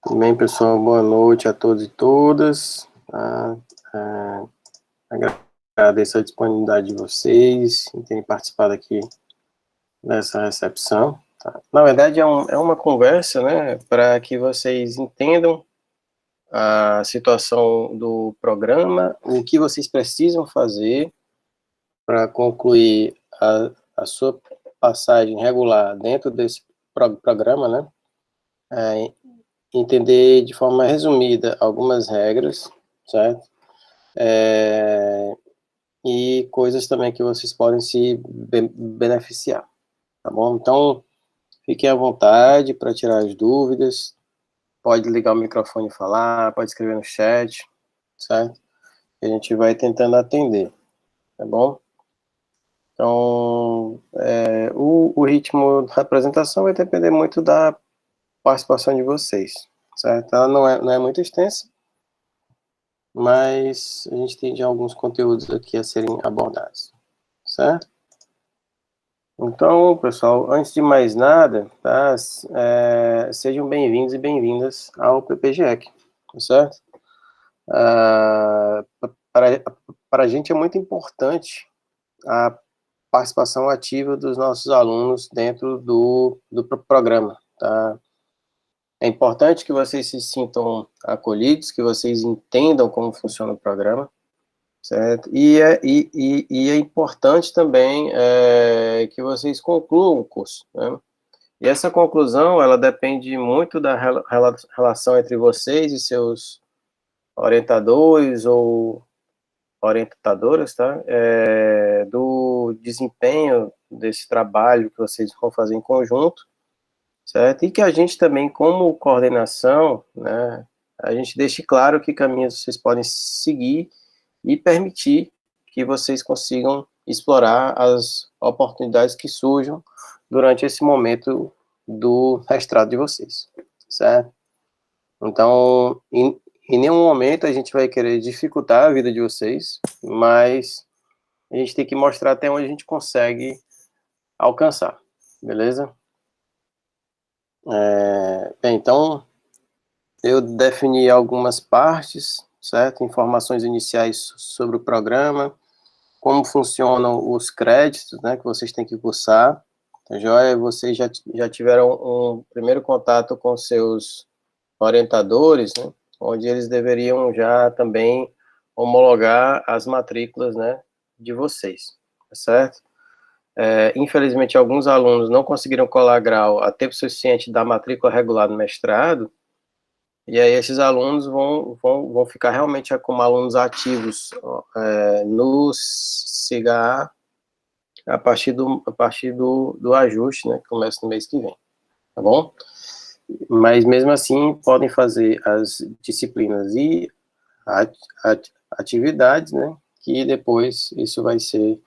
Tudo bem, pessoal? Boa noite a todos e todas. Agradeço a disponibilidade de vocês em terem participado aqui dessa recepção. Tá? Na verdade, é uma conversa, né, para que vocês entendam a situação do programa, o que vocês precisam fazer para concluir a sua passagem regular dentro desse programa, né? Entender de forma resumida algumas regras, certo? E coisas também que vocês podem se beneficiar, tá bom? Então, fiquem à vontade para tirar as dúvidas, pode ligar o microfone e falar, pode escrever no chat, certo? A gente vai tentando atender, tá bom? Então, o ritmo da apresentação vai depender muito da participação de vocês, certo? Ela não é muito extensa, mas a gente tem já alguns conteúdos aqui a serem abordados, certo? Então, pessoal, antes de mais nada, tá, sejam bem-vindos e bem-vindas ao PPGEC, tá certo? Para a gente é muito importante a participação ativa dos nossos alunos dentro do programa, tá? É importante que vocês se sintam acolhidos, que vocês entendam como funciona o programa, certo? E é importante também que vocês concluam o curso, né? E essa conclusão, ela depende muito da relação entre vocês e seus orientadores ou orientadoras, tá? Do desempenho desse trabalho que vocês vão fazer em conjunto, certo? E que a gente também, como coordenação, né, a gente deixe claro que caminhos vocês podem seguir e permitir que vocês consigam explorar as oportunidades que surjam durante esse momento do mestrado de vocês, certo? Então, em nenhum momento a gente vai querer dificultar a vida de vocês, mas a gente tem que mostrar até onde a gente consegue alcançar, beleza? Bem, então, eu defini algumas partes, certo? Informações iniciais sobre o programa, como funcionam os créditos, né, que vocês têm que cursar, tá joia? Vocês já tiveram um primeiro contato com seus orientadores, né, onde eles deveriam já também homologar as matrículas, né, de vocês, tá certo? Infelizmente, alguns alunos não conseguiram colar grau a tempo suficiente da matrícula regular no mestrado, e aí esses alunos vão ficar realmente como alunos ativos no CIGA a partir do ajuste, né, que começa no mês que vem, tá bom? Mas mesmo assim, podem fazer as disciplinas e atividades, né, que depois isso vai ser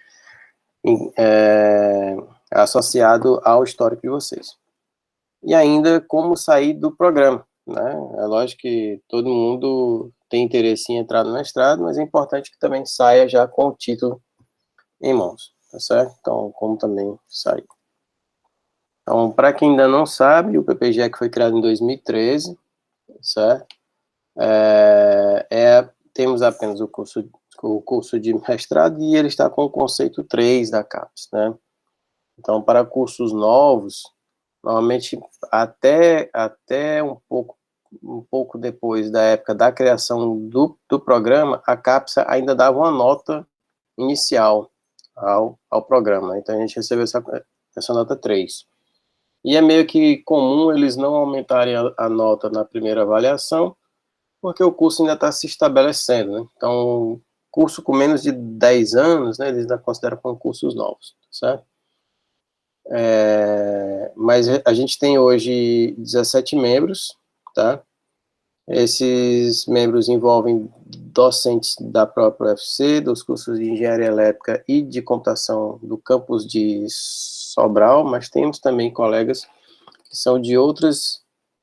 associado ao histórico de vocês. E ainda como sair do programa, né? É lógico que todo mundo tem interesse em entrar no mestrado, mas é importante que também saia já com o título em mãos, tá certo? Então, como também sair. Então, para quem ainda não sabe, o PPGEC foi criado em 2013, certo? Temos apenas o curso de mestrado e ele está com o conceito 3 da CAPES, né? Então, para cursos novos, normalmente até um pouco depois da época da criação do programa, a CAPES ainda dava uma nota inicial ao programa. Então, a gente recebeu essa nota 3. E é meio que comum eles não aumentarem a nota na primeira avaliação, porque o curso ainda está se estabelecendo, né? Então, curso com menos de 10 anos, né, eles ainda consideram como cursos novos, certo? Mas a gente tem hoje 17 membros, tá? Esses membros envolvem docentes da própria UFC, dos cursos de engenharia elétrica e de computação do campus de Sobral, mas temos também colegas que são de outras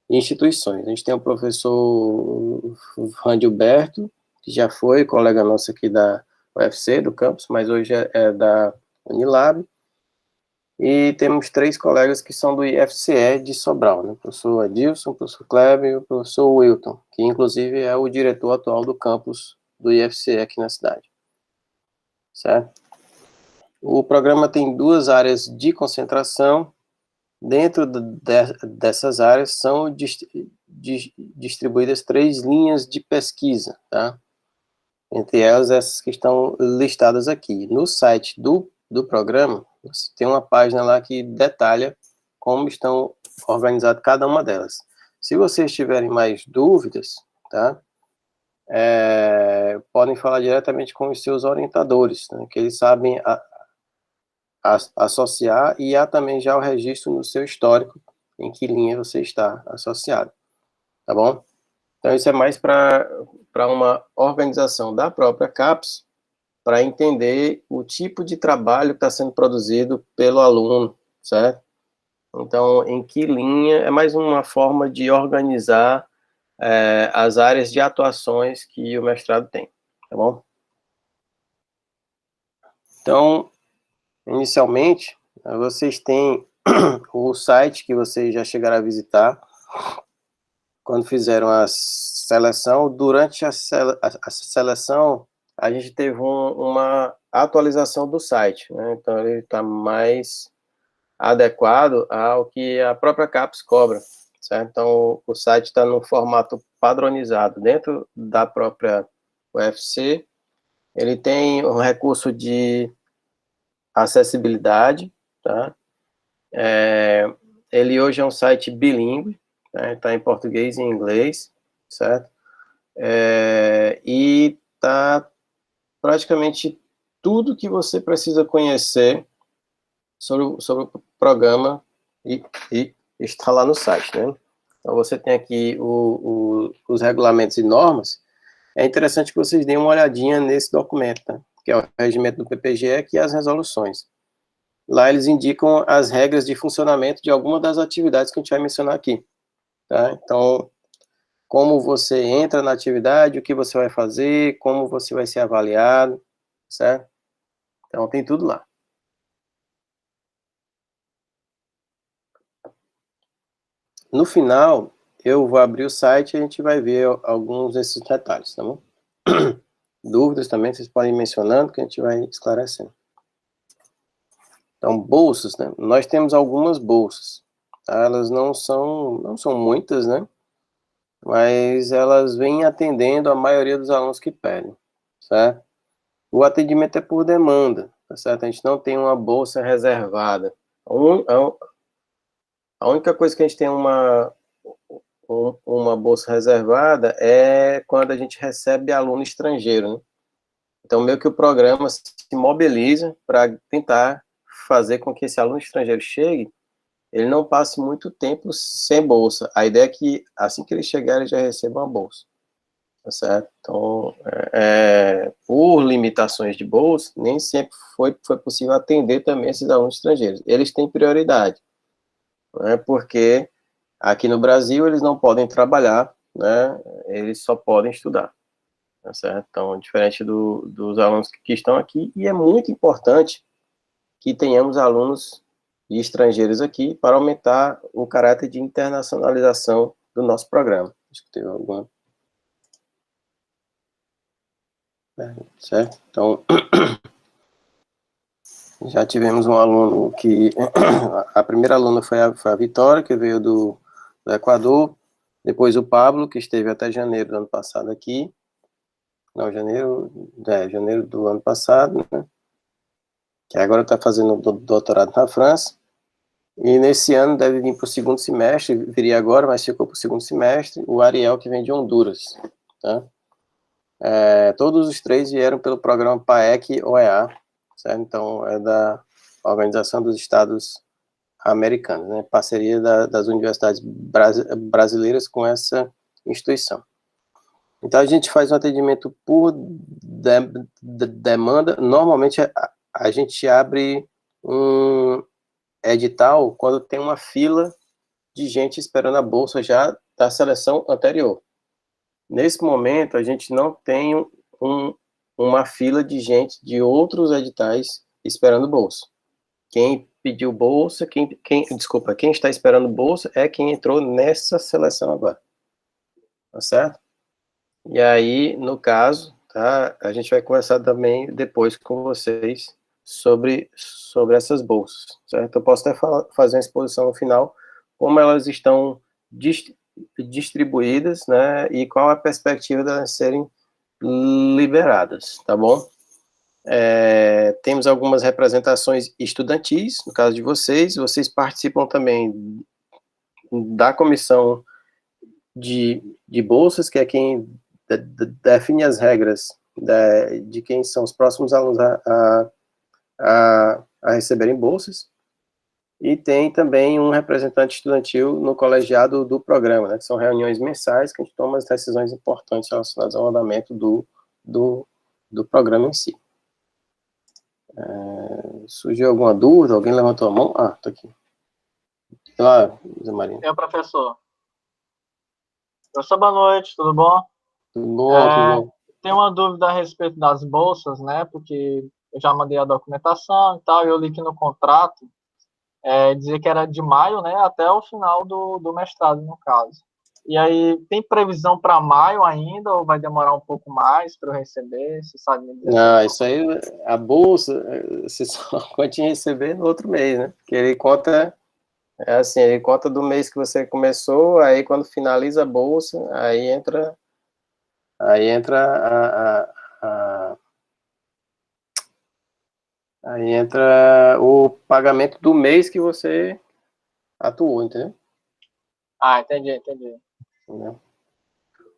instituições. A gente tem o professor Randilberto, que já foi colega nosso aqui da UFC, do campus, mas hoje é da Unilab. E temos 3 colegas que são do IFCE de Sobral, né? O professor Adilson, o professor Kleber e o professor Wilton, que inclusive é o diretor atual do campus do IFCE aqui na cidade. Certo? O programa tem 2 áreas de concentração. Dentro dessas áreas são distribuídas 3 linhas de pesquisa, tá? Entre elas, essas que estão listadas aqui. No site do programa, você tem uma página lá que detalha como estão organizadas cada uma delas. Se vocês tiverem mais dúvidas, tá? Podem falar diretamente com os seus orientadores, né, que eles sabem associar, e há também já o registro no seu histórico em que linha você está associado, tá bom? Então, isso é mais para uma organização da própria CAPES, para entender o tipo de trabalho que está sendo produzido pelo aluno, certo? Então, em que linha, é mais uma forma de organizar as áreas de atuações que o mestrado tem, tá bom? Então, inicialmente, vocês têm o site que vocês já chegaram a visitar, quando fizeram a seleção. Durante a seleção, a gente teve uma atualização do site, né? Então ele está mais adequado ao que a própria CAPES cobra, certo? Então o site está no formato padronizado dentro da própria UFC. Ele tem um recurso de acessibilidade, tá? Ele hoje é um site bilíngue, né? Tá em português e em inglês, certo? E tá praticamente tudo que você precisa conhecer sobre o programa e está lá no site, né? Então você tem aqui os regulamentos e normas. É interessante que vocês deem uma olhadinha nesse documento, né? Que é o regimento do PPGE e as resoluções. Lá eles indicam as regras de funcionamento de alguma das atividades que a gente vai mencionar aqui, tá? Então, como você entra na atividade, o que você vai fazer, como você vai ser avaliado, certo? Então, tem tudo lá. No final, eu vou abrir o site e a gente vai ver alguns desses detalhes, tá bom? Dúvidas também, vocês podem ir mencionando que a gente vai esclarecendo. Então, bolsas, né? Nós temos algumas bolsas, tá? Elas não são muitas, né? Mas elas vêm atendendo a maioria dos alunos que pedem, certo? O atendimento é por demanda, tá certo? A gente não tem uma bolsa reservada. A única coisa que a gente tem uma bolsa reservada é quando a gente recebe aluno estrangeiro, né? Então, meio que o programa se mobiliza para tentar fazer com que esse aluno estrangeiro chegue, ele não passe muito tempo sem bolsa. A ideia é que, assim que ele chegar, ele já receba uma bolsa, tá certo? Então, por limitações de bolsa, nem sempre foi possível atender também esses alunos estrangeiros. Eles têm prioridade, né? Porque aqui no Brasil eles não podem trabalhar, né? Eles só podem estudar, tá certo? Então, diferente dos alunos que estão aqui, e é muito importante que tenhamos alunos estrangeiros aqui para aumentar o caráter de internacionalização do nosso programa. Acho que teve alguma... Certo? Então, já tivemos um aluno que... A primeira aluna foi a Vitória, que veio do Equador. Depois o Pablo, que esteve até janeiro do ano passado aqui. Não, janeiro do ano passado, né? Que agora está fazendo doutorado na França. E nesse ano deve vir para o segundo semestre, viria agora, mas ficou para o segundo semestre, o Ariel, que vem de Honduras, tá? Todos os 3 vieram pelo programa PAEC-OEA, certo? Então, é da Organização dos Estados Americanos, né? Parceria das universidades brasileiras com essa instituição. Então, a gente faz um atendimento por demanda. Normalmente, a gente abre um edital quando tem uma fila de gente esperando a bolsa já da seleção anterior. Nesse momento, a gente não tem uma fila de gente de outros editais esperando bolsa. Quem pediu bolsa, desculpa, quem está esperando bolsa é quem entrou nessa seleção agora, tá certo? E aí, no caso, tá, a gente vai conversar também depois com vocês sobre essas bolsas, certo? Eu posso até fazer uma exposição no final, como elas estão distribuídas, né, e qual a perspectiva de elas serem liberadas, tá bom? Temos algumas representações estudantis, no caso de vocês participam também da comissão de bolsas, que é quem define as regras de quem são os próximos alunos a receberem bolsas, e tem também um representante estudantil no colegiado do programa, né, que são reuniões mensais que a gente toma as decisões importantes relacionadas ao andamento do programa em si. Surgiu alguma dúvida? Alguém levantou a mão? Ah, tá aqui. Lá, Zé Maria. Professor. Professor, boa noite, tudo bom? Tudo bom, tudo bom. Tenho uma dúvida a respeito das bolsas, né? Porque eu já mandei a documentação e tal, e eu li que no contrato dizia que era de maio, né, até o final do mestrado, no caso. E aí, tem previsão para maio ainda, ou vai demorar um pouco mais para eu receber? Você sabe me dizer? Não, isso aí, a bolsa, você só pode receber no outro mês, né? Porque ele conta, ele conta do mês que você começou, aí quando finaliza a bolsa, aí entra aí entra o pagamento do mês que você atuou, entendeu? Ah, entendi. Entendeu?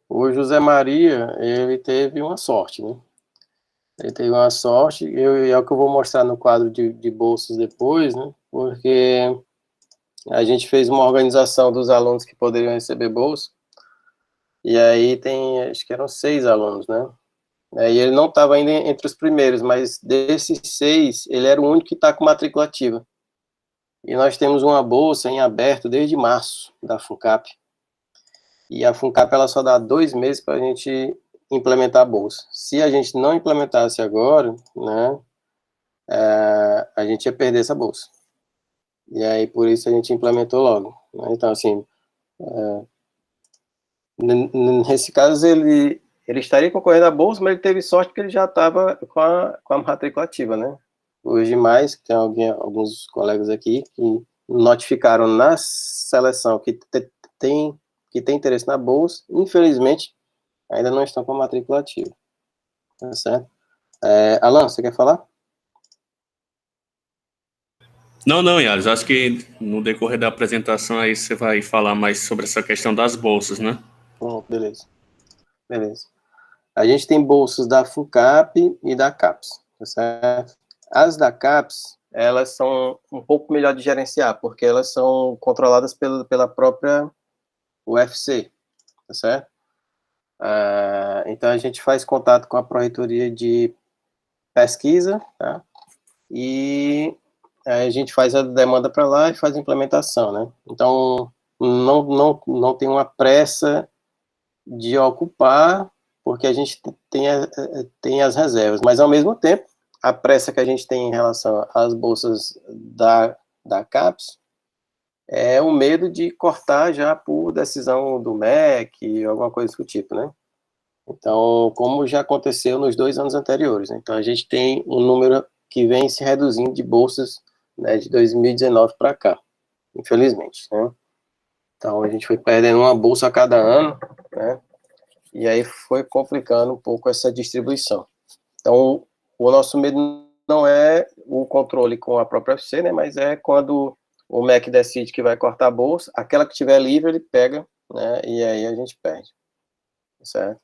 O José Maria, ele teve uma sorte, né? Ele teve uma sorte, é o que eu vou mostrar no quadro de bolsas depois, né? Porque a gente fez uma organização dos alunos que poderiam receber bolsa, e aí tem, acho que eram 6 alunos, né? E ele não estava ainda entre os primeiros, mas desses 6, ele era o único que está com matrícula ativa. E nós temos uma bolsa em aberto desde março, da FUNCAP. E a FUNCAP, ela só dá 2 meses para a gente implementar a bolsa. Se a gente não implementasse agora, né, a gente ia perder essa bolsa. E aí, por isso, a gente implementou logo. Né? Então, assim, nesse caso, ele estaria concorrendo à bolsa, mas ele teve sorte porque ele já estava com a matrícula ativa, né? Os demais, tem alguns colegas aqui que notificaram na seleção que tem interesse na bolsa, infelizmente, ainda não estão com a matrícula ativa. Tá certo? Alan, você quer falar? Não, Yaris, acho que no decorrer da apresentação aí você vai falar mais sobre essa questão das bolsas, né? Beleza. A gente tem bolsas da FUNCAP e da CAPES, tá certo? As da CAPES, elas são um pouco melhor de gerenciar, porque elas são controladas pela própria UFC, tá certo? Então, a gente faz contato com a Pró-Reitoria de Pesquisa, tá? E a gente faz a demanda para lá e faz a implementação, né? Então, não tem uma pressa de ocupar, porque a gente tem as reservas, mas, ao mesmo tempo, a pressa que a gente tem em relação às bolsas da CAPES é o medo de cortar já por decisão do MEC, alguma coisa do tipo, né? Então, como já aconteceu nos 2 anos anteriores, né? Então, a gente tem um número que vem se reduzindo de bolsas, né, de 2019 para cá, infelizmente, né? Então, a gente foi perdendo uma bolsa a cada ano, né? E aí foi complicando um pouco essa distribuição. Então, o nosso medo não é o controle com a própria UFC, né, mas é quando o MEC decide que vai cortar a bolsa, aquela que tiver livre ele pega, né, e aí a gente perde, certo?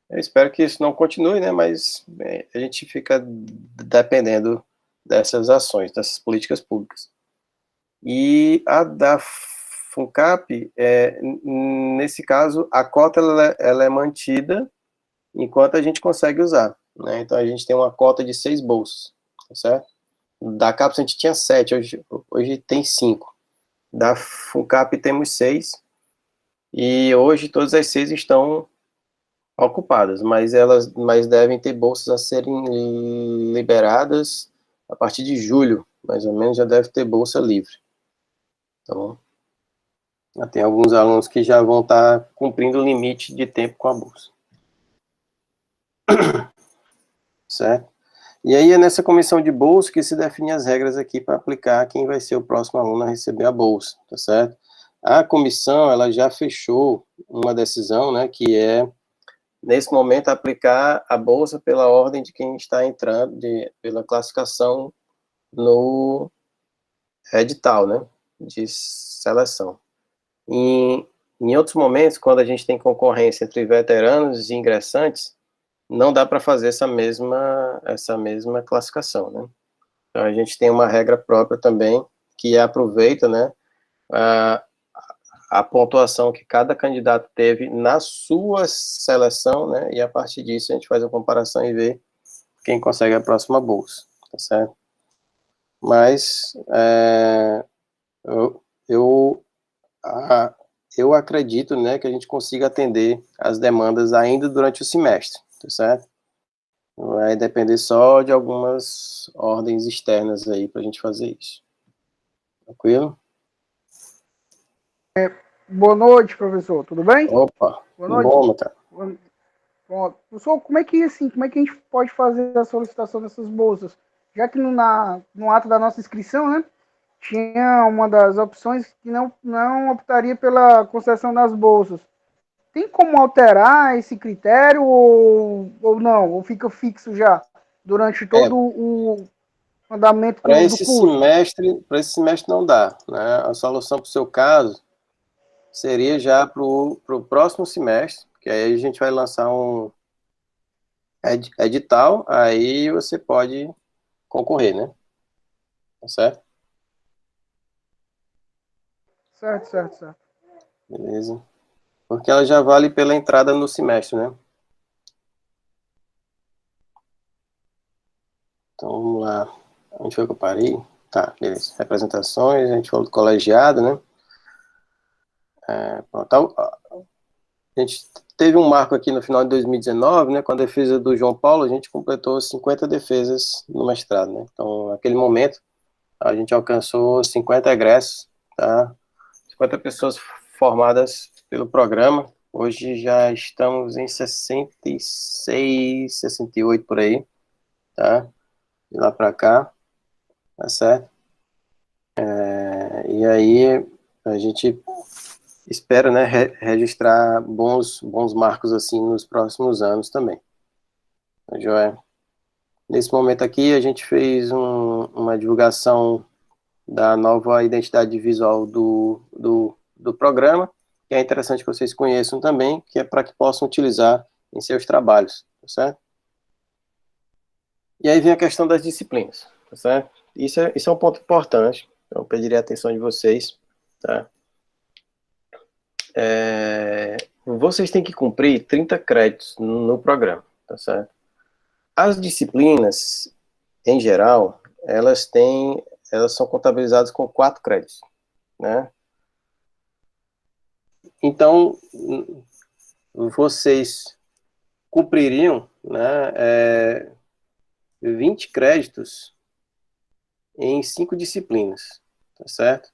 Eu espero que isso não continue, né, mas a gente fica dependendo dessas ações, dessas políticas públicas. E a da FUNCAP, nesse caso, a cota ela é mantida enquanto a gente consegue usar, né? Então, a gente tem uma cota de 6 bolsas, tá certo? Da CAPES a gente tinha 7, hoje tem 5. Da FUNCAP temos 6, e hoje todas as 6 estão ocupadas, mas devem ter bolsas a serem liberadas a partir de julho, mais ou menos, já deve ter bolsa livre. Então, já tem alguns alunos que já vão estar cumprindo o limite de tempo com a bolsa. Certo? E aí é nessa comissão de bolsa que se define as regras aqui para aplicar quem vai ser o próximo aluno a receber a bolsa, tá certo? A comissão, ela já fechou uma decisão, né, que é, nesse momento, aplicar a bolsa pela ordem de quem está entrando, pela classificação no edital, né, de seleção. Em outros momentos, quando a gente tem concorrência entre veteranos e ingressantes, não dá para fazer essa mesma classificação, né? Então, a gente tem uma regra própria também, que aproveita, né, a pontuação que cada candidato teve na sua seleção, né, e a partir disso a gente faz a comparação e vê quem consegue a próxima bolsa, tá certo? Mas, eu acredito, né, que a gente consiga atender as demandas ainda durante o semestre, tá certo? Vai depender só de algumas ordens externas aí para a gente fazer isso. Tranquilo? Boa noite, professor. Tudo bem? Opa, boa noite. Bom, cara. Bom, professor, como é que a gente pode fazer a solicitação dessas bolsas? Já que no ato da nossa inscrição, né, tinha uma das opções que não optaria pela concessão das bolsas. Tem como alterar esse critério ou não? Ou fica fixo já durante todo o andamento do curso? Para esse semestre não dá, né? A solução para o seu caso seria já para o próximo semestre, que aí a gente vai lançar um edital, aí você pode concorrer, né? Tá certo? Certo. Beleza. Porque ela já vale pela entrada no semestre, né? Então, vamos lá. Onde foi que eu parei? Tá, beleza. Representações, a gente falou do colegiado, né? Pronto. A gente teve um marco aqui no final de 2019, né? Com a defesa do João Paulo, a gente completou 50 defesas no mestrado, né? Então, naquele momento, a gente alcançou 50 egressos, tá? 50 pessoas formadas pelo programa. Hoje já estamos em 66, 68 por aí, tá? De lá para cá, tá certo? E aí a gente espera, né, registrar bons marcos assim nos próximos anos também. Joia. Nesse momento aqui a gente fez uma divulgação da nova identidade visual do programa, que é interessante que vocês conheçam também, que é para que possam utilizar em seus trabalhos, tá certo? E aí vem a questão das disciplinas, tá certo? Isso é um ponto importante, então eu pediria a atenção de vocês, tá? Vocês têm que cumprir 30 créditos no programa, tá certo? As disciplinas, em geral, elas são contabilizadas com 4 créditos, né? Então, vocês cumpririam, né, 20 créditos em 5 disciplinas, tá certo?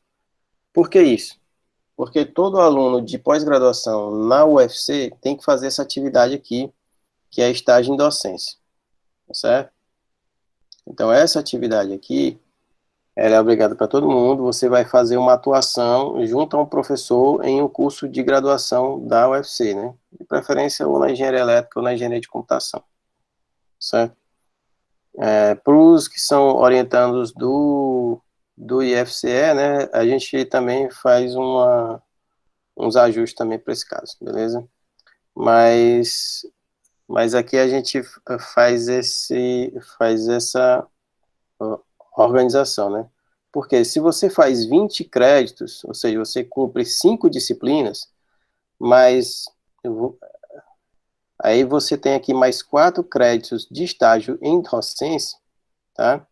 Por que isso? Porque todo aluno de pós-graduação na UFC tem que fazer essa atividade aqui, que é estágio em docência, tá certo? Então, essa atividade aqui, ela é obrigada para todo mundo, você vai fazer uma atuação junto a um professor em um curso de graduação da UFC, né? De preferência ou na engenharia elétrica ou na engenharia de computação, certo? Para os que são orientandos do IFCE, né, a gente também faz uns ajustes também para esse caso, beleza? Mas aqui a gente faz essa organização, né? Porque se você faz 20 créditos, ou seja, você cumpre 5 disciplinas, mas aí você tem aqui mais 4 créditos de estágio em docência, tá?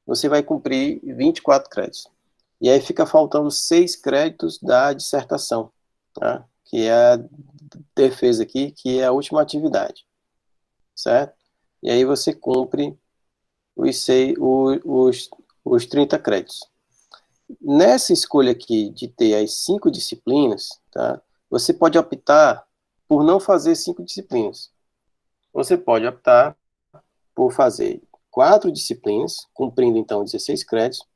Você vai cumprir 24 créditos. E aí fica faltando 6 créditos da dissertação, tá? Que é a defesa aqui, que é a última atividade, certo? E aí você cumpre os 30 créditos. Nessa escolha aqui de ter as 5 disciplinas, tá? Você pode optar por não fazer 5 disciplinas. Você pode optar por fazer 4 disciplinas, cumprindo então 16 créditos,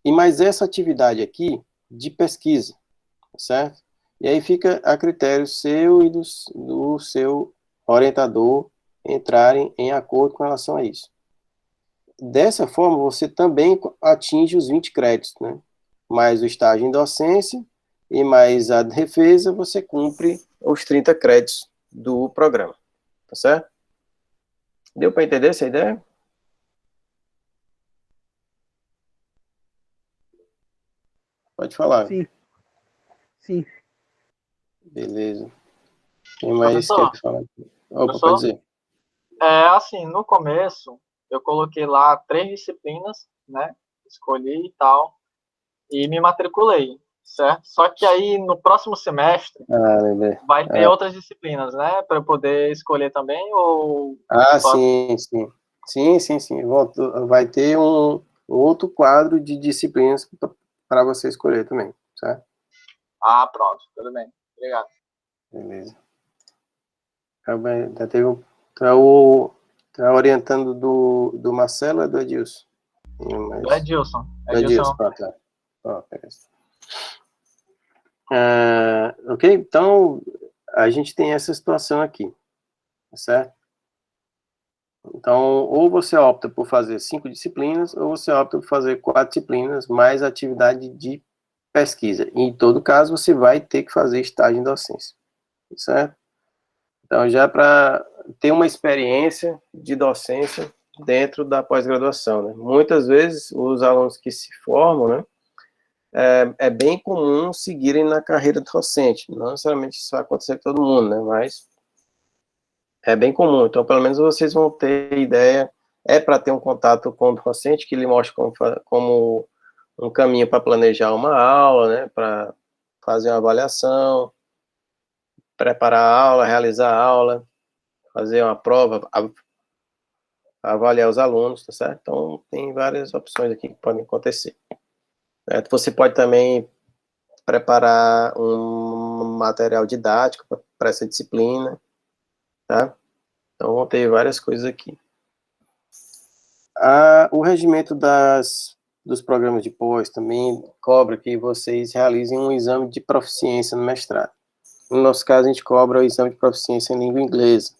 e mais essa atividade aqui de pesquisa, certo? E aí fica a critério seu e do seu orientador entrarem em acordo com relação a isso. Dessa forma, você também atinge os 20 créditos, né? Mais o estágio em docência e mais a defesa, você cumpre os 30 créditos do programa, tá certo? Deu para entender essa ideia? Pode falar. Sim. Sim. Beleza. Quem mais Professor, quer falar? Opa, professor? pode dizer. Assim, no começo, eu coloquei lá 3 disciplinas, né? Escolhi e tal, e me matriculei, certo? Só que aí, no próximo semestre, Lembrei. vai ter outras disciplinas, né? Para eu poder escolher também, ou só... Sim. Sim. Vai ter um outro quadro de disciplinas para você escolher também, certo? Ah, pronto, tudo bem. Obrigado. Beleza. Já teve tá orientando do Marcelo ou do Edilson? Do Edilson. Do Edilson, tá. Beleza. Ok, então a gente tem essa situação aqui, certo? Então, ou você opta por fazer 5 disciplinas, ou você opta por fazer 4 disciplinas, mais atividade de pesquisa. E, em todo caso, você vai ter que fazer estágio em docência, certo? Então, já para ter uma experiência de docência dentro da pós-graduação, né? Muitas vezes, os alunos que se formam, né, é bem comum seguirem na carreira docente. Não necessariamente isso vai acontecer com todo mundo, né? Mas é bem comum. Então, pelo menos vocês vão ter ideia. É para ter um contato com o docente que lhe mostra como um caminho para planejar uma aula, né? Para fazer uma avaliação, preparar a aula, realizar a aula, fazer uma prova, avaliar os alunos, tá certo? Então, tem várias opções aqui que podem acontecer. Você pode também preparar um material didático para essa disciplina, tá? Então, vão ter várias coisas aqui. O regimento dos programas de pós também cobra que vocês realizem um exame de proficiência no mestrado. No nosso caso, a gente cobra o exame de proficiência em língua inglesa,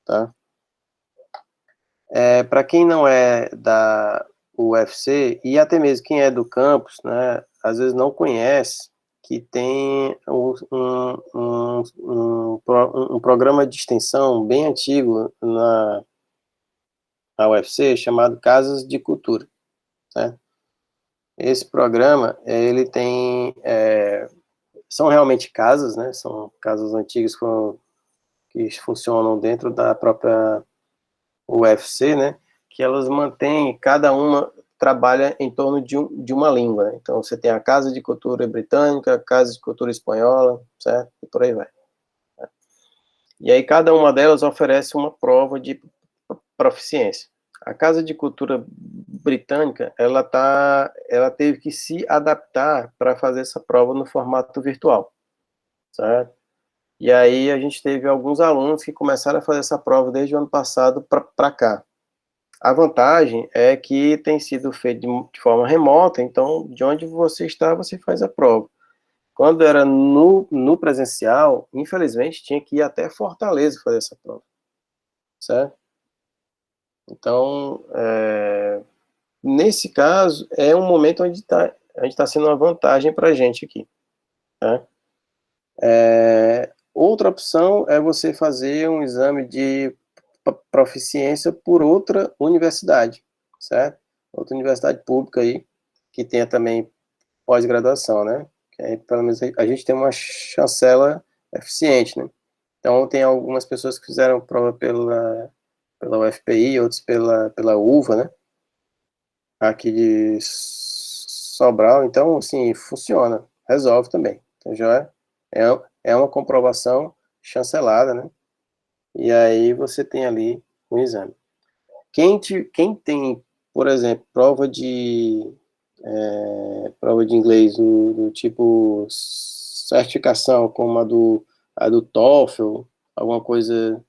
tá? Para quem não é da UFC, e até mesmo quem é do campus, né, às vezes não conhece que tem um programa de extensão bem antigo na UFC, chamado Casas de Cultura, né? Esse programa, ele tem, são realmente casas, né, são casas antigas que funcionam dentro da própria UFC, né, que elas mantêm, cada uma trabalha em torno de uma língua, né? Então você tem a Casa de Cultura Britânica, a Casa de Cultura Espanhola, certo? E por aí vai. E aí cada uma delas oferece uma prova de proficiência. A Casa de Cultura Britânica, ela teve que se adaptar para fazer essa prova no formato virtual, certo? E aí a gente teve alguns alunos que começaram a fazer essa prova desde o ano passado para cá. A vantagem é que tem sido feito de forma remota, então de onde você está, você faz a prova. Quando era no presencial, infelizmente, tinha que ir até Fortaleza fazer essa prova, certo? Então, nesse caso, é um momento onde a gente está sendo uma vantagem para a gente aqui, né? Outra opção é você fazer um exame de proficiência por outra universidade, certo? Outra universidade pública aí, que tenha também pós-graduação, né? Que aí, pelo menos a gente tem uma chancela eficiente, né? Então, tem algumas pessoas que fizeram prova pela UFPI, outros pela UVA, né? Aqui de Sobral, então, assim, funciona, resolve também. Então, já é uma comprovação chancelada, né? E aí você tem ali um exame. Quem tem por exemplo, prova de inglês do tipo certificação, como a do TOEFL, alguma coisa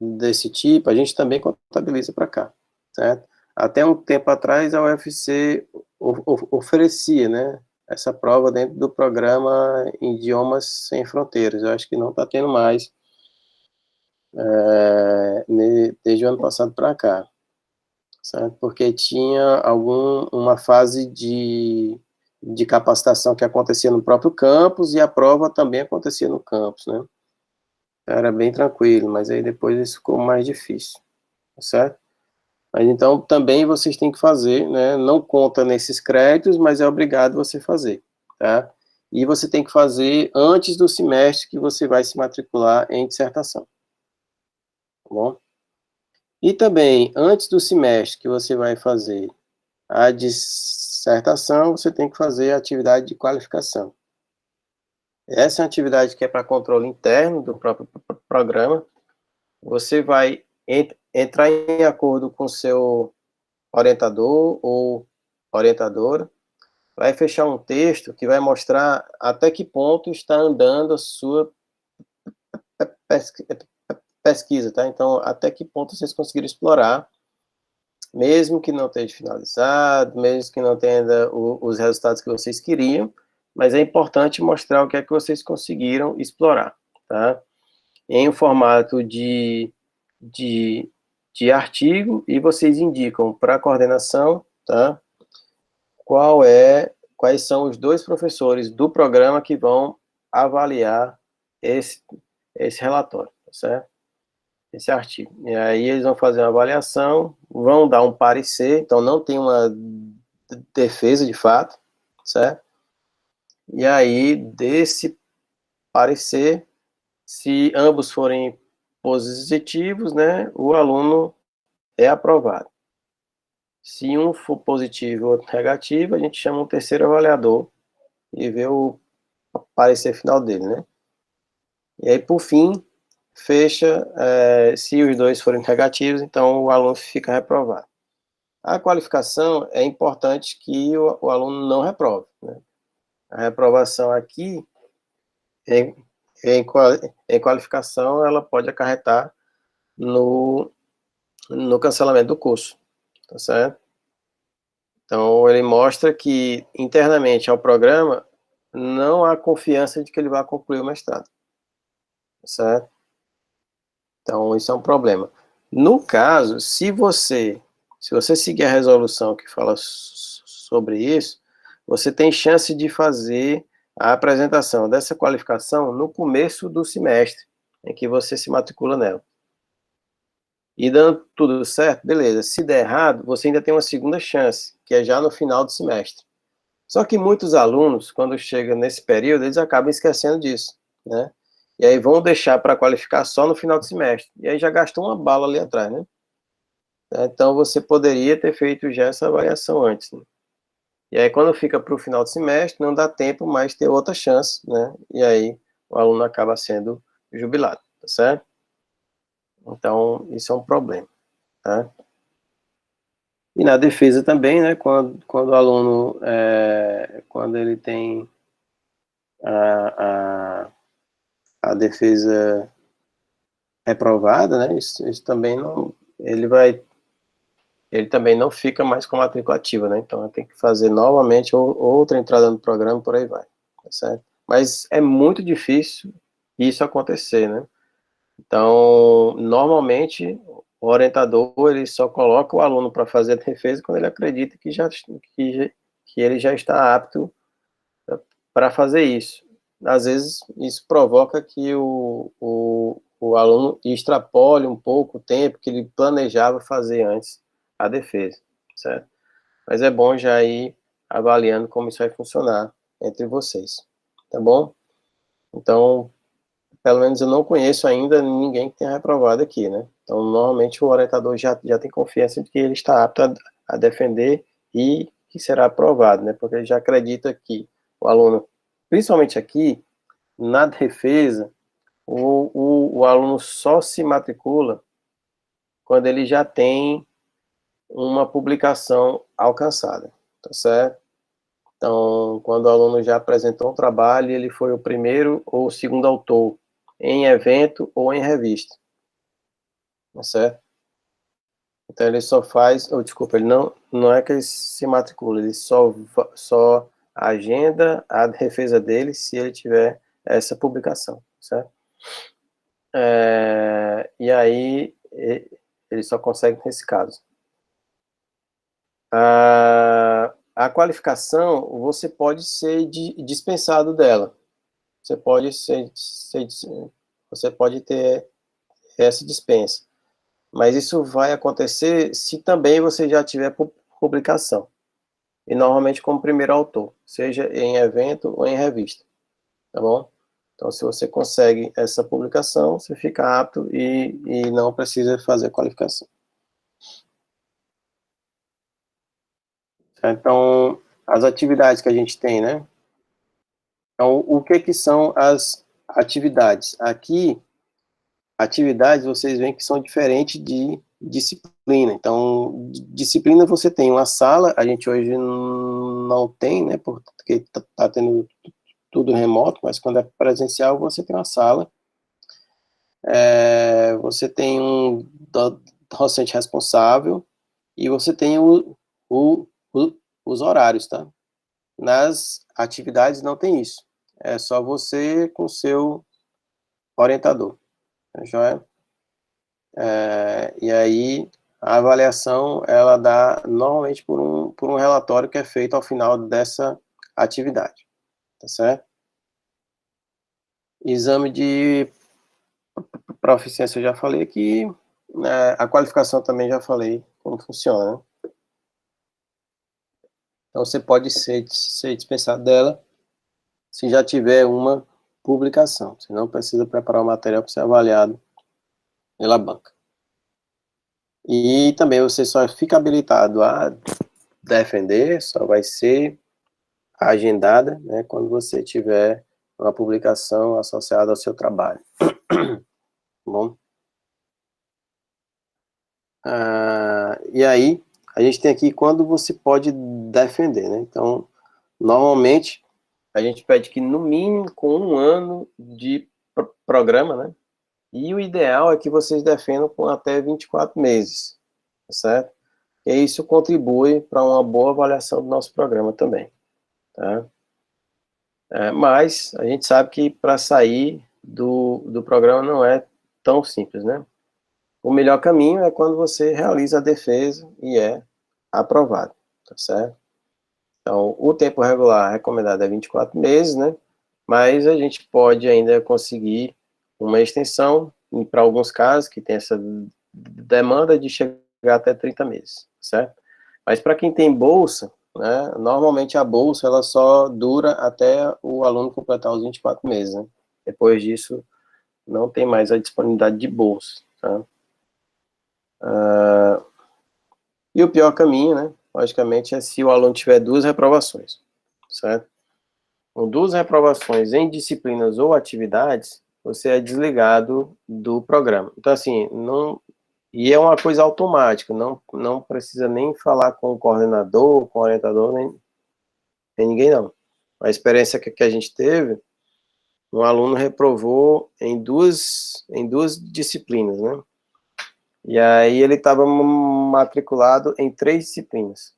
desse tipo, a gente também contabiliza para cá, certo? Até um tempo atrás, a UFC oferecia, né, essa prova dentro do programa Idiomas Sem Fronteiras. Eu acho que não está tendo mais, desde o ano passado para cá, certo? Porque tinha uma fase de capacitação que acontecia no próprio campus e a prova também acontecia no campus, né? Era bem tranquilo, mas aí depois isso ficou mais difícil, certo? Mas então também vocês têm que fazer, né? Não conta nesses créditos, mas é obrigado você fazer, tá? E você tem que fazer antes do semestre que você vai se matricular em dissertação, tá bom? E também, antes do semestre que você vai fazer a dissertação, você tem que fazer a atividade de qualificação. Essa é uma atividade que é para controle interno do próprio programa. Você vai entrar em acordo com o seu orientador ou orientadora, vai fechar um texto que vai mostrar até que ponto está andando a sua pesquisa, tá? Então, até que ponto vocês conseguiram explorar, mesmo que não tenha finalizado, mesmo que não tenha ainda os resultados que vocês queriam, mas é importante mostrar o que é que vocês conseguiram explorar, tá? Em um formato de artigo, e vocês indicam para a coordenação, tá? Quais são os 2 professores do programa que vão avaliar esse relatório, tá certo? Esse artigo. E aí eles vão fazer uma avaliação, vão dar um parecer, então não tem uma defesa de fato, certo? E aí, desse parecer, se ambos forem positivos, né, o aluno é aprovado. Se um for positivo e outro negativo, a gente chama um terceiro avaliador e vê o parecer final dele, né? E aí, por fim, fecha, se os 2 forem negativos, então o aluno fica reprovado. A qualificação é importante que o aluno não reprove, né? A reprovação aqui, em qualificação, ela pode acarretar no cancelamento do curso, tá certo? Então, ele mostra que, internamente ao programa, não há confiança de que ele vai concluir o mestrado, tá certo? Então, isso é um problema. No caso, se você seguir a resolução que fala sobre isso, você tem chance de fazer a apresentação dessa qualificação no começo do semestre, em que você se matricula nela. E dando tudo certo, beleza. Se der errado, você ainda tem uma segunda chance, que é já no final do semestre. Só que muitos alunos, quando chegam nesse período, eles acabam esquecendo disso, né? E aí vão deixar para qualificar só no final do semestre. E aí já gastou uma bala ali atrás, né? Então você poderia ter feito já essa avaliação antes, né? E aí quando fica para o final do semestre, não dá tempo mais ter outra chance, né? E aí o aluno acaba sendo jubilado, tá certo? Então, isso é um problema, tá? E na defesa também, né, quando o aluno, quando ele tem a defesa reprovada, né, isso também não, ele também não fica mais com matrícula ativa, né, então tem que fazer novamente outra entrada no programa, por aí vai, tá certo? Mas é muito difícil isso acontecer, né? Então, normalmente, o orientador, ele só coloca o aluno para fazer a defesa quando ele acredita que ele já está apto para fazer isso. Às vezes, isso provoca que o aluno extrapole um pouco o tempo que ele planejava fazer antes a defesa, certo? Mas é bom já ir avaliando como isso vai funcionar entre vocês, tá bom? Então, pelo menos eu não conheço ainda ninguém que tenha reprovado aqui, né? Então, normalmente o orientador já tem confiança de que ele está apto a defender e que será aprovado, né? Porque ele já acredita que o aluno, principalmente aqui, na defesa, o aluno só se matricula quando ele já tem uma publicação alcançada, tá certo? Então, quando o aluno já apresentou um trabalho, ele foi o primeiro ou o segundo autor em evento ou em revista, tá certo? Então, ele só faz, ou desculpa, ele não é que ele se matricula, ele só agenda a defesa dele se ele tiver essa publicação, certo? E aí, ele só consegue nesse caso. A qualificação, você pode ser dispensado dela. Você pode ter essa dispensa. Mas isso vai acontecer se também você já tiver publicação. E normalmente como primeiro autor, seja em evento ou em revista. Tá bom? Então, se você consegue essa publicação, você fica apto e não precisa fazer qualificação. Então, as atividades que a gente tem, né? Então, o que são as atividades? Aqui, atividades, vocês veem que são diferentes de disciplina. Então, disciplina você tem uma sala, a gente hoje não tem, né? Porque tá tendo tudo remoto, mas quando é presencial, você tem uma sala. Você tem um docente responsável e você tem os horários, tá? Nas atividades não tem isso. É só você com o seu orientador. Já e aí, a avaliação, ela dá normalmente por um relatório que é feito ao final dessa atividade. Tá certo? Exame de proficiência eu já falei aqui. A qualificação também já falei como funciona. Então, você pode ser dispensado dela se já tiver uma publicação. Você não precisa preparar o material para ser avaliado pela banca. E também você só fica habilitado a defender, só vai ser agendada, né, quando você tiver uma publicação associada ao seu trabalho. Bom? E aí, a gente tem aqui quando você pode defender, né? Então, normalmente, a gente pede que no mínimo com 1 ano de programa, né? E o ideal é que vocês defendam com até 24 meses, tá certo? E isso contribui para uma boa avaliação do nosso programa também, tá? Mas a gente sabe que para sair do programa não é tão simples, né? O melhor caminho é quando você realiza a defesa e é aprovado, tá certo? Então, o tempo regular recomendado é 24 meses, né? Mas a gente pode ainda conseguir uma extensão, para alguns casos, que tem essa demanda de chegar até 30 meses, certo? Mas para quem tem bolsa, né, normalmente a bolsa ela só dura até o aluno completar os 24 meses, né? Depois disso, não tem mais a disponibilidade de bolsa, tá? E o pior caminho, né, logicamente, é se o aluno tiver 2 reprovações, certo? Com 2 reprovações em disciplinas ou atividades, você é desligado do programa. Então, assim, e é uma coisa automática, não precisa nem falar com o coordenador, com o orientador, nem ninguém, não. A experiência que a gente teve, um aluno reprovou em duas disciplinas, né? E aí ele estava matriculado em 3 disciplinas.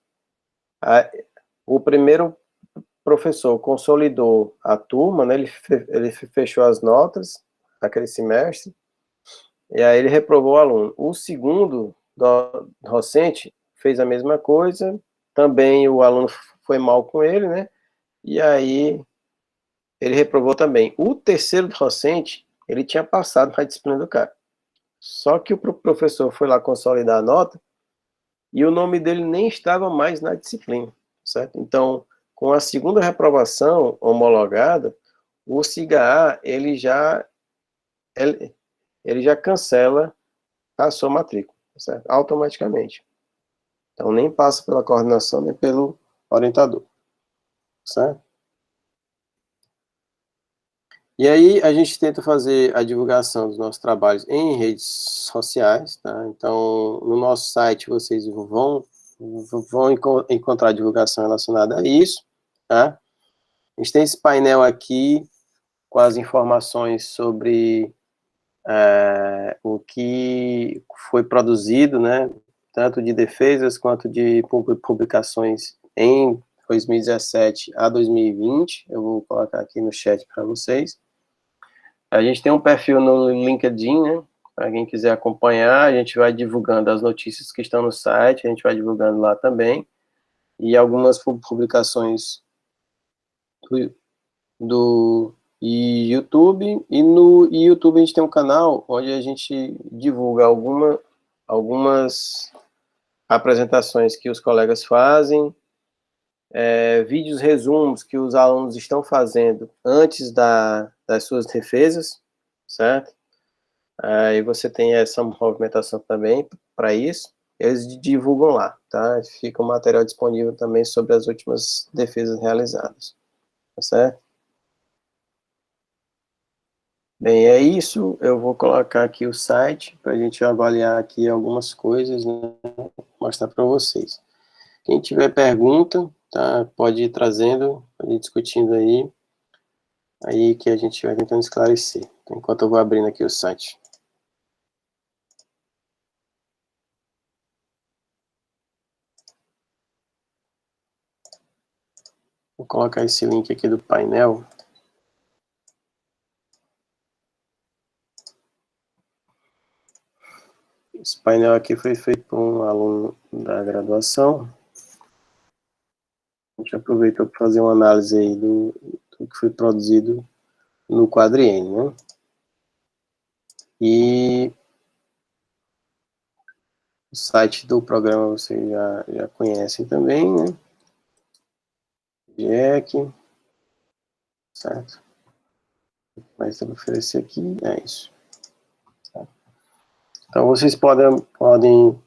O primeiro professor consolidou a turma, né? Ele fechou as notas daquele semestre, e aí ele reprovou o aluno. O segundo docente fez a mesma coisa, também o aluno foi mal com ele, né? E aí ele reprovou também. O terceiro docente, ele tinha passado na disciplina do cara. Só que o professor foi lá consolidar a nota e o nome dele nem estava mais na disciplina, certo? Então, com a segunda reprovação homologada, o SIGA-A, ele já cancela a sua matrícula, certo? Automaticamente. Então, nem passa pela coordenação, nem pelo orientador, certo? E aí a gente tenta fazer a divulgação dos nossos trabalhos em redes sociais, tá? Então, no nosso site vocês vão encontrar divulgação relacionada a isso, tá? A gente tem esse painel aqui com as informações sobre o que foi produzido, né? Tanto de defesas quanto de publicações em 2017 a 2020. Eu vou colocar aqui no chat para vocês. A gente tem um perfil no LinkedIn, né? Para quem quiser acompanhar, a gente vai divulgando as notícias que estão no site, a gente vai divulgando lá também. E algumas publicações do YouTube. E no YouTube a gente tem um canal onde a gente divulga algumas apresentações que os colegas fazem, vídeos resumos que os alunos estão fazendo antes das suas defesas, certo? Aí você tem essa movimentação também para isso, eles divulgam lá, tá? Fica um material disponível também sobre as últimas defesas realizadas, tá certo? Bem, é isso, eu vou colocar aqui o site para a gente avaliar aqui algumas coisas, né? Mostrar para vocês. Quem tiver pergunta, tá? Pode ir trazendo, pode ir discutindo aí que a gente vai tentando esclarecer, enquanto eu vou abrindo aqui o site. Vou colocar esse link aqui do painel. Esse painel aqui foi feito por um aluno da graduação. A gente aproveitou para fazer uma análise aí do que foi produzido no quadriênio, né? E o site do programa vocês já conhecem também, né? Jack, certo? Mas eu vou oferecer aqui, é isso. Tá? Então vocês podem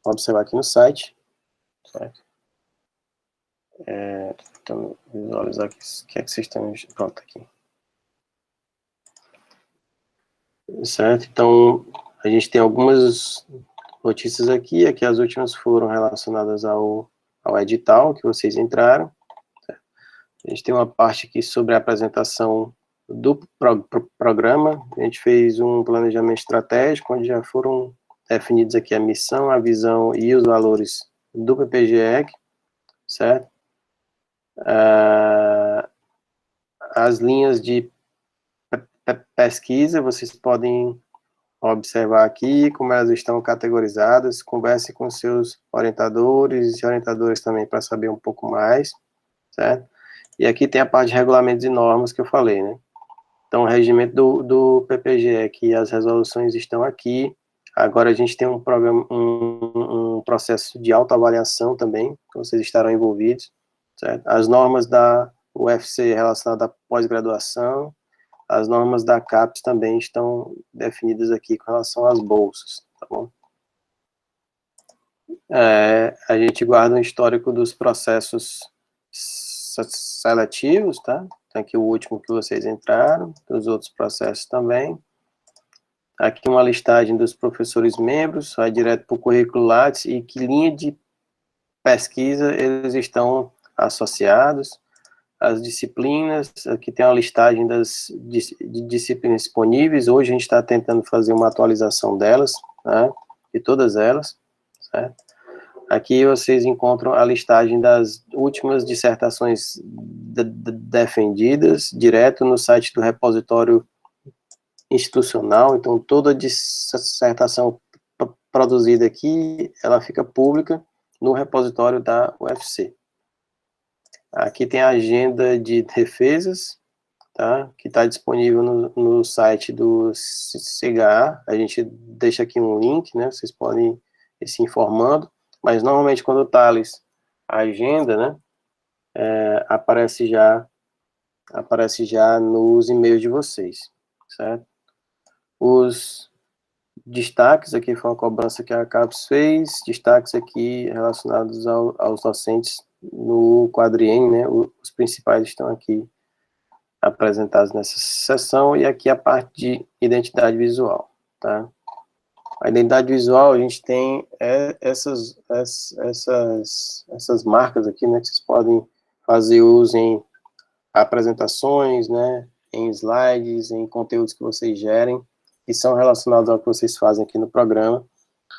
observar aqui no site, certo? Então, visualizar o que é que vocês estão... Pronto, aqui. Certo? Então, a gente tem algumas notícias aqui as últimas foram relacionadas ao edital que vocês entraram. Certo? A gente tem uma parte aqui sobre a apresentação do programa. A gente fez um planejamento estratégico, onde já foram definidos aqui a missão, a visão e os valores do PPGEC, certo? As linhas de pesquisa, vocês podem observar aqui como elas estão categorizadas, converse com seus orientadores e orientadores também para saber um pouco mais, certo? E aqui tem a parte de regulamentos e normas que eu falei, né? Então, o regimento do PPGEC e as resoluções estão aqui. Agora a gente tem um programa, um processo de autoavaliação também, que vocês estarão envolvidos, certo? As normas da UFC relacionadas à pós-graduação, as normas da CAPES também estão definidas aqui com relação às bolsas, tá bom? A gente guarda um histórico dos processos seletivos, tá? Então, aqui o último que vocês entraram, dos outros processos também. Aqui uma listagem dos professores membros, vai direto para o currículo Lattes e que linha de pesquisa eles estão associados. As disciplinas, aqui tem uma listagem das disciplinas disponíveis. Hoje a gente está tentando fazer uma atualização delas, né, de todas elas, certo? Aqui vocês encontram a listagem das últimas dissertações defendidas, direto no site do repositório institucional. Então, toda dissertação produzida aqui, ela fica pública no repositório da UFC. Aqui tem a agenda de defesas, tá? Que está disponível no site do CGA. A gente deixa aqui um link, né? Vocês podem ir se informando. Mas, normalmente, quando o Thales a agenda, né? Aparece já nos e-mails de vocês, certo? Os destaques, aqui foi uma cobrança que a CAPES fez, destaques aqui relacionados aos docentes no quadriênio, né, os principais estão aqui apresentados nessa sessão, e aqui a parte de identidade visual, tá? A identidade visual, a gente tem essas marcas aqui, né, que vocês podem fazer uso em apresentações, né, em slides, em conteúdos que vocês gerem, que são relacionados ao que vocês fazem aqui no programa.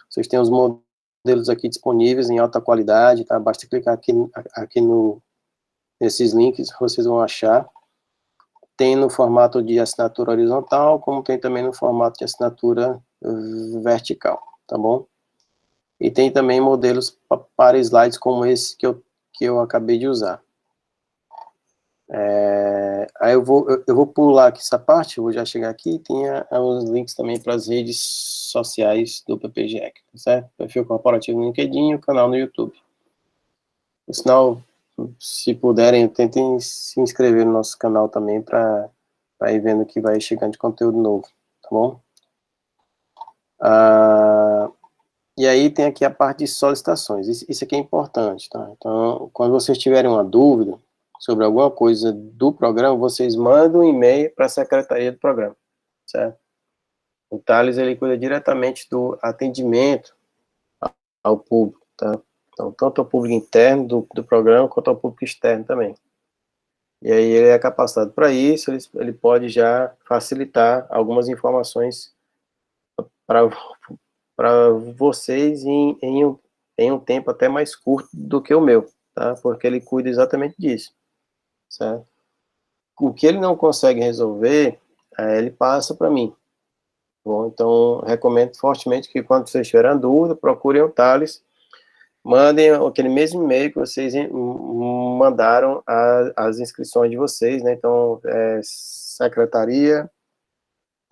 Vocês têm os modelos aqui disponíveis em alta qualidade, tá? Basta clicar aqui nesses links, vocês vão achar. Tem no formato de assinatura horizontal, como tem também no formato de assinatura vertical, tá bom? E tem também modelos para slides como esse que eu acabei de usar. Aí eu vou pular aqui essa parte, eu vou já chegar aqui, tem os links também para as redes sociais do PPGEC, tá certo? Perfil corporativo no LinkedIn e o canal no YouTube. Por sinal, se puderem, tentem se inscrever no nosso canal também para ir vendo que vai chegando de conteúdo novo, tá bom? E aí tem aqui a parte de solicitações, isso aqui é importante, tá? Então, quando vocês tiverem uma dúvida sobre alguma coisa do programa, vocês mandam um e-mail para a secretaria do programa, certo? O Thales, ele cuida diretamente do atendimento ao público, tá? Então, tanto ao público interno do programa, quanto ao público externo também. E aí ele é capacitado para isso, ele pode já facilitar algumas informações para vocês em um tempo até mais curto do que o meu, tá? Porque ele cuida exatamente disso, certo? O que ele não consegue resolver, ele passa para mim. Bom, então, recomendo fortemente que quando vocês tiverem dúvida, procurem o Thales, mandem aquele mesmo e-mail que vocês mandaram as inscrições de vocês, né? Então, secretaria,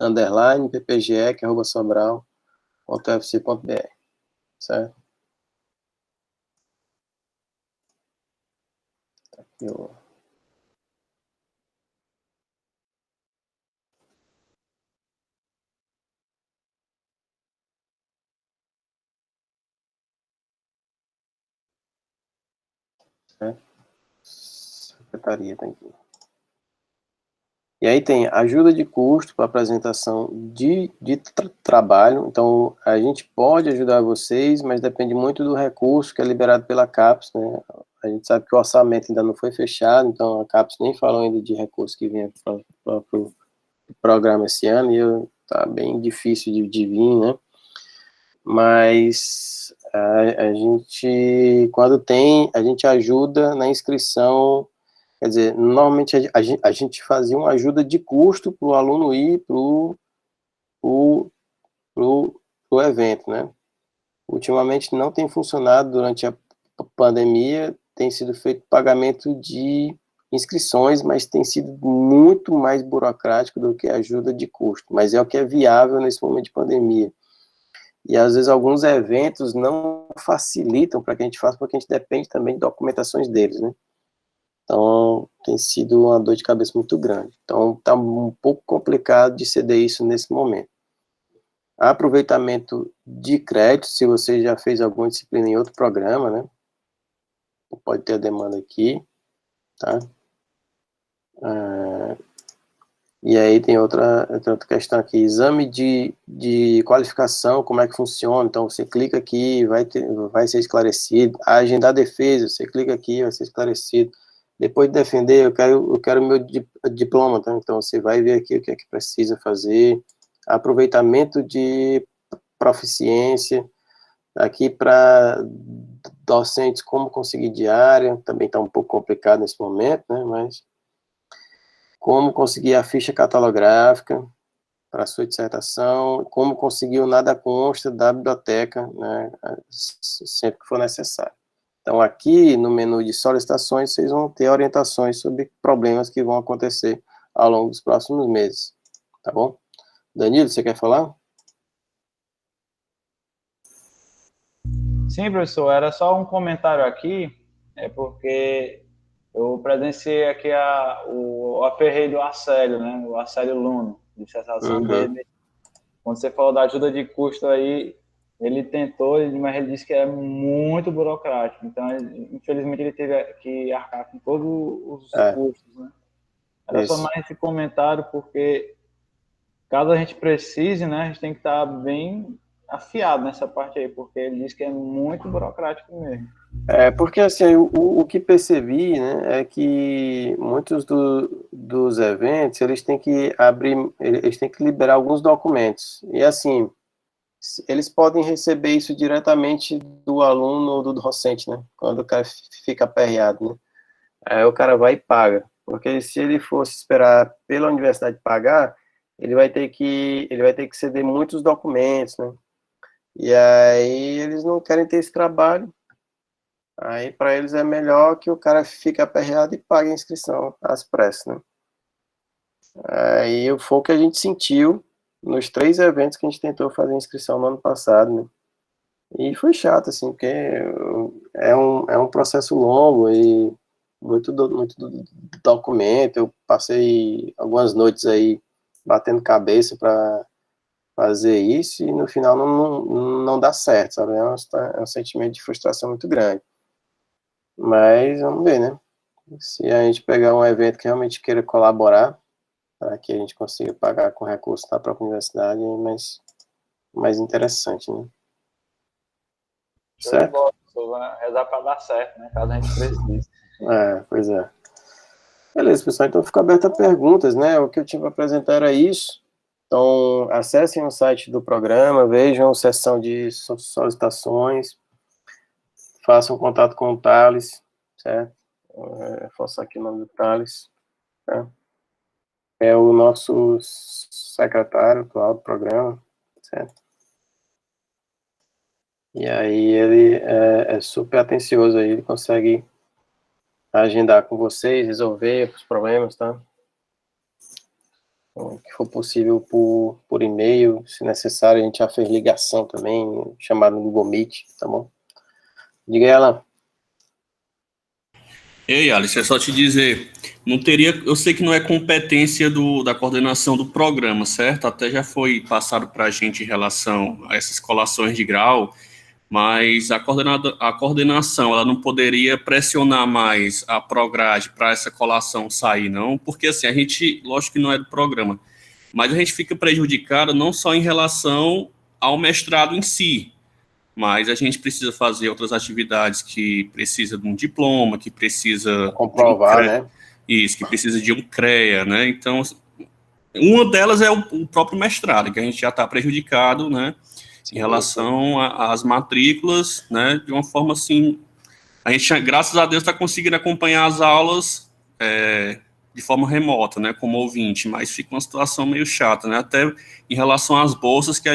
_ppgec@sobral.fc.br, certo? Aqui, ó. Secretaria tá aqui. E aí tem ajuda de custo para apresentação de trabalho. Então, a gente pode ajudar vocês, mas depende muito do recurso que é liberado pela CAPES, né? A gente sabe que o orçamento ainda não foi fechado, então a CAPES nem falou ainda de recurso que vinha para o programa esse ano, e tá bem difícil de vir, né? Mas a gente, quando tem, a gente ajuda na inscrição. Quer dizer, normalmente a gente fazia uma ajuda de custo para o aluno ir para o evento, né? Ultimamente não tem funcionado durante a pandemia, tem sido feito pagamento de inscrições, mas tem sido muito mais burocrático do que ajuda de custo, mas é o que é viável nesse momento de pandemia. E às vezes alguns eventos não facilitam para que a gente faça, porque a gente depende também de documentações deles, né? Então, tem sido uma dor de cabeça muito grande. Então, está um pouco complicado de ceder isso nesse momento. Aproveitamento de crédito, se você já fez alguma disciplina em outro programa, né? Pode ter a demanda aqui, tá? E aí tem outra questão aqui, exame de qualificação, como é que funciona? Então, você clica aqui, vai ser esclarecido. Agendar defesa, você clica aqui, vai ser esclarecido. Depois de defender, eu quero meu diploma, tá? Então você vai ver aqui o que é que precisa fazer. Aproveitamento de proficiência. Aqui para docentes, como conseguir diária, também está um pouco complicado nesse momento, né? Mas como conseguir a ficha catalográfica para a sua dissertação, como conseguir o nada consta da biblioteca, né? Sempre que for necessário. Então, aqui no menu de solicitações, vocês vão ter orientações sobre problemas que vão acontecer ao longo dos próximos meses, tá bom? Danilo, você quer falar? Sim, professor, era só um comentário aqui, porque eu presenciei aqui o aperreio do Arcélio, né? O Arcélio Luno, dissertação dele. Quando você falou da ajuda de custo aí, ele tentou, mas ele disse que é muito burocrático. Então, infelizmente, ele teve que arcar com todos os custos, né? Era só Isso. mais esse comentário, porque caso a gente precise, né, a gente tem que estar bem afiado nessa parte aí, porque ele diz que é muito burocrático mesmo. Porque assim, o que percebi, né, é que muitos dos eventos, eles têm que abrir, eles têm que liberar alguns documentos. E assim, eles podem receber isso diretamente do aluno ou do docente, né, quando o cara fica aperreado, né. Aí o cara vai e paga. Porque se ele fosse esperar pela universidade pagar, ele vai ter que ceder muitos documentos, né. E aí eles não querem ter esse trabalho. Aí, para eles, é melhor que o cara fique aperreado e pague a inscrição às pressas, né? Aí, foi o que a gente sentiu nos 3 eventos que a gente tentou fazer inscrição no ano passado, né? E foi chato, assim, porque é um processo longo e muito documento. Eu passei algumas noites aí batendo cabeça para fazer isso e no final não dá certo, sabe? É um sentimento de frustração muito grande. Mas vamos ver, né? Se a gente pegar um evento que realmente queira colaborar, para que a gente consiga pagar com recursos da própria universidade, é mais interessante, né? Show de Certo? bola, professor. Rezar para dar certo, né? Caso a gente precise. Pois é. Beleza, pessoal, então fica aberto a perguntas, né? O que eu tinha para apresentar era isso. Então, acessem o site do programa, vejam a seção de solicitações, façam contato com o Thales, certo? Reforçar aqui o nome do Thales, tá? É o nosso secretário atual do programa, certo? E aí ele é super atencioso aí, ele consegue agendar com vocês, resolver os problemas, tá? O que for possível por e-mail, se necessário, a gente já fez ligação também, chamado no Google Meet, tá bom? Diga aí, Alan. Ei, Alice, é só te dizer, não teria, eu sei que não é competência da coordenação do programa, certo? Até já foi passado para a gente em relação a essas colações de grau, mas a coordenação, ela não poderia pressionar mais a Prograde para essa colação sair, não? Porque, assim, a gente, lógico que não é do programa, mas a gente fica prejudicado não só em relação ao mestrado em si, mas a gente precisa fazer outras atividades que precisa de um diploma, que precisa de um Comprovar, CREA, né? isso, que precisa de um CREA, né? Então, uma delas é o próprio mestrado, que a gente já está prejudicado, né? Em Sim, sim. relação às matrículas, né? De uma forma assim, a gente, graças a Deus, está conseguindo acompanhar as aulas de forma remota, né, como ouvinte, mas fica uma situação meio chata, né, até em relação às bolsas que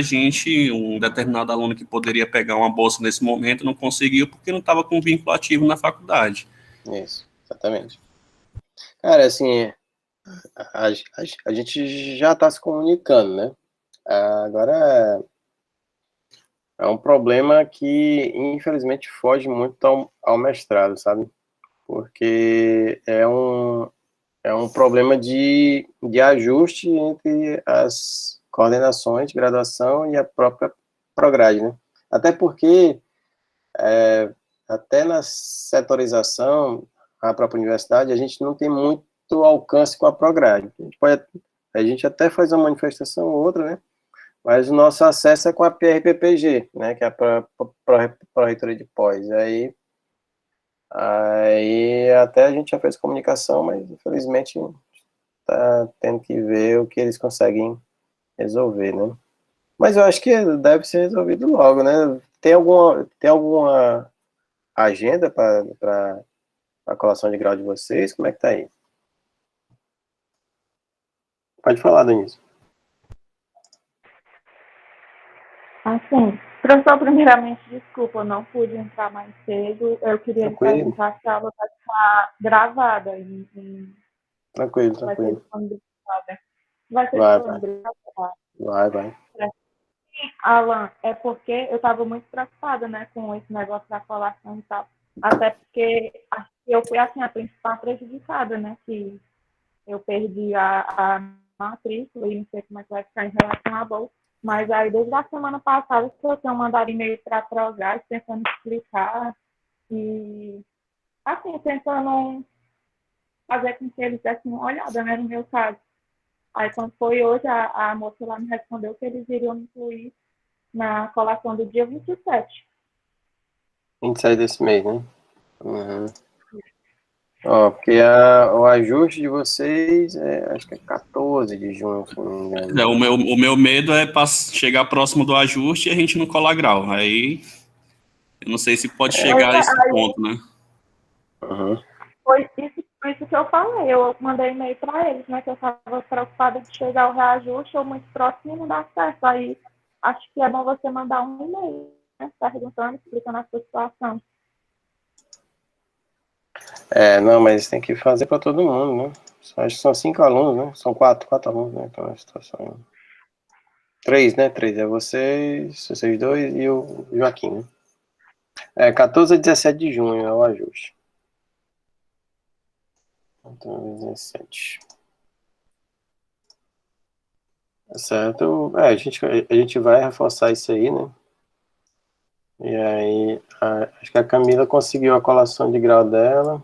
um determinado aluno que poderia pegar uma bolsa nesse momento não conseguiu porque não estava com vínculo ativo na faculdade. Isso, exatamente. Cara, assim, a gente já está se comunicando, né? Agora é um problema que, infelizmente, foge muito ao mestrado, sabe? Porque é um problema de ajuste entre as coordenações de graduação e a própria Prograde, né? Até porque, até na setorização, a própria universidade, a gente não tem muito alcance com a Prograde. A gente até faz uma manifestação ou outra, né? Mas o nosso acesso é com a PRPPG, né? Que é a Pró-Reitoria de Pós. Aí até a gente já fez comunicação, mas infelizmente tá tendo que ver o que eles conseguem resolver, né? Mas eu acho que deve ser resolvido logo, né? Tem alguma agenda para a colação de grau de vocês? Como é que tá aí? Pode falar, Denise. Assim, professor, primeiramente, desculpa, eu não pude entrar mais cedo. Eu queria lhe Tranquilo, perguntar se a aula vai ficar gravada tranquilo, vai ser tranquilo. disponibilizada. Vai ser Vai, vai, disponibilizada. vai. Alan, é porque eu estava muito preocupada, né, com esse negócio da colação e tal. Até porque acho que eu fui, assim, a principal prejudicada, né, que eu perdi a matrícula e não sei como é que vai ficar em relação à bolsa. Mas aí, desde a semana passada, eu tenho mandado e-mail para a Prograde, tentando explicar e, assim, tentando fazer com que eles dessem uma olhada, né, no meu caso. Aí, quando foi hoje, a moça lá me respondeu que eles iriam me incluir na colação do dia 27. 27 desse mês, né? Uhum. Ó, porque o ajuste de vocês acho que é 14 de junho, se não me engano. O meu medo é chegar próximo do ajuste e a gente não colar grau. Aí, eu não sei se pode chegar a esse ponto, né? Uhum. Foi isso que eu falei. Eu mandei e-mail para eles, né? Que eu estava preocupada de chegar ao reajuste ou muito próximo e não dar certo. Aí, acho que é bom você mandar um e-mail, né? Perguntando, explicando a sua situação. Não, mas tem que fazer para todo mundo, né? Acho que são 5 alunos, né? São quatro alunos, né? Então, a situação... 3, né? 3 é vocês dois e o Joaquim, né? 14 a 17 de junho é o ajuste. 14 a 17. Certo? A gente vai reforçar isso aí, né? E aí, acho que a Camila conseguiu a colação de grau dela,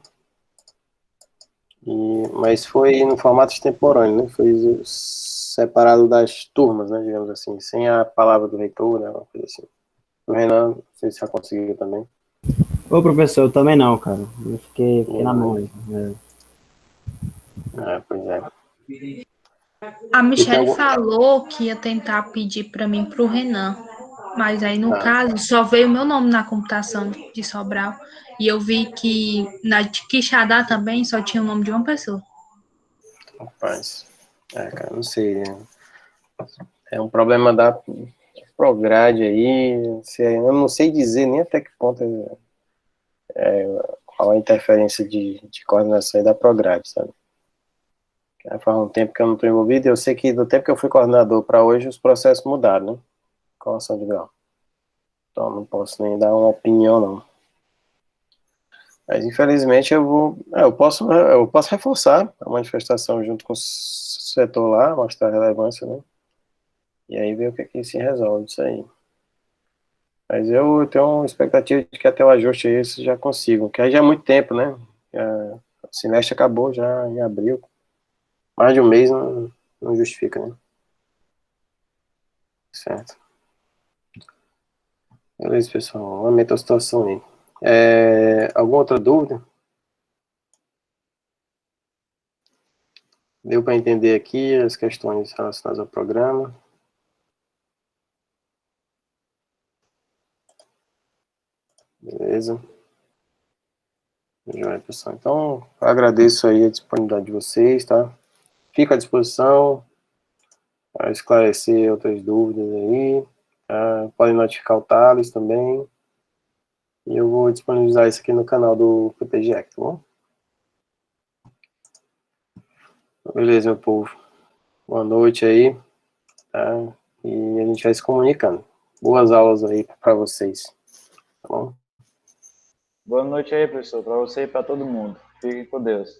mas foi no formato extemporâneo, né? Foi separado das turmas, né? Digamos assim, sem a palavra do reitor, né? Uma coisa assim. O Renan, não sei se já conseguiu também. Ô, professor, eu também não, cara. Eu fiquei na mão aí. Pois é. A Michelle Então, falou que ia tentar pedir para mim para o Renan, mas aí no Ah. caso só veio o meu nome na computação de Sobral e eu vi que na de Quixadá também só tinha o nome de uma pessoa. Rapaz, cara, não sei, né? É um problema da Prograde aí, eu não sei dizer nem até que ponto qual a interferência de coordenação aí da Prograde, sabe? Faz um tempo que eu não estou envolvido, eu sei que do tempo que eu fui coordenador para hoje, os processos mudaram, né? Colação de grau. Então, não posso nem dar uma opinião, não. Mas, infelizmente, eu posso reforçar a manifestação junto com o setor lá, mostrar a relevância, né? E aí ver o que se resolve isso aí. Mas eu tenho uma expectativa de que até o ajuste aí vocês já consigam, que aí já é muito tempo, né? O semestre acabou já em abril. Mais de um mês não justifica, né? Certo. Beleza, pessoal. Lamento a situação aí. Alguma outra dúvida? Deu para entender aqui as questões relacionadas ao programa? Beleza. Joia, pessoal. Então, eu agradeço aí a disponibilidade de vocês, tá? Fico à disposição para esclarecer outras dúvidas aí. Podem notificar o Thales também. E eu vou disponibilizar isso aqui no canal do PTGE, tá bom? Beleza, meu povo. Boa noite aí, tá? E a gente vai se comunicando. Boas aulas aí para vocês, tá bom? Boa noite aí, professor, para você e para todo mundo. Fiquem com Deus.